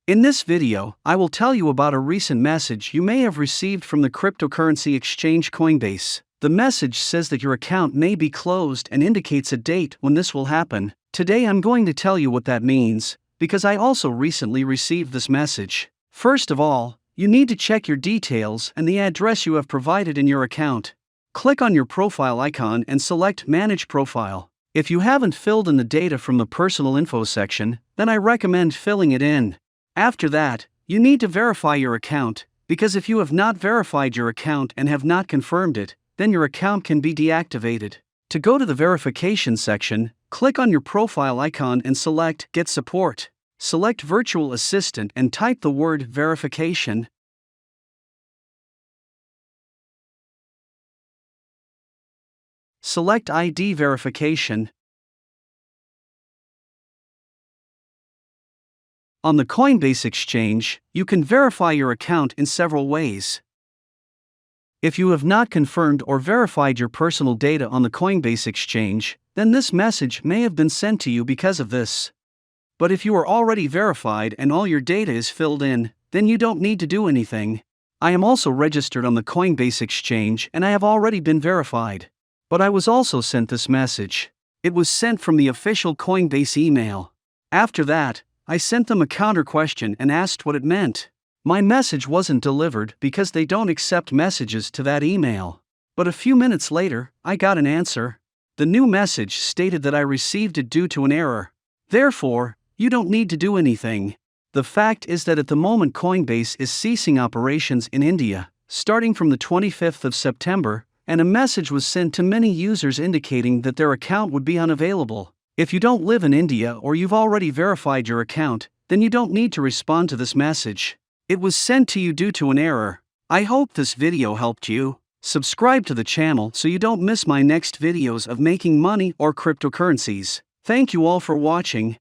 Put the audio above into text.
In this video, I will tell you about a recent message you may have received from the cryptocurrency exchange Coinbase. The message says that your account may be closed and indicates a date when this will happen. Today I'm going to tell you what that means, because I also recently received this message. First of all, you need to check your details and the address you have provided in your account. Click on your profile icon and select Manage Profile. If you haven't filled in the data from the personal info section, then I recommend filling it in. After that, you need to verify your account, because if you have not verified your account and have not confirmed it, then your account can be deactivated. To go to the verification section, click on your profile icon and select Get Support. Select Virtual Assistant and type the word verification. Select ID verification. On the Coinbase exchange, you can verify your account in several ways. If you have not confirmed or verified your personal data on the Coinbase exchange, then this message may have been sent to you because of this. But if you are already verified and all your data is filled in, then you don't need to do anything. I am also registered on the Coinbase exchange and I have already been verified. But I was also sent this message. It was sent from the official Coinbase email. After that, I sent them a counter question and asked what it meant. My message wasn't delivered because they don't accept messages to that email. But a few minutes later, I got an answer. The new message stated that I received it due to an error. Therefore, you don't need to do anything. The fact is that at the moment Coinbase is ceasing operations in India, starting from the 25th of September, and a message was sent to many users indicating that their account would be unavailable. If you don't live in India or you've already verified your account, then you don't need to respond to this message. It was sent to you due to an error. I hope this video helped you. Subscribe to the channel so you don't miss my next videos of making money or cryptocurrencies. Thank you all for watching.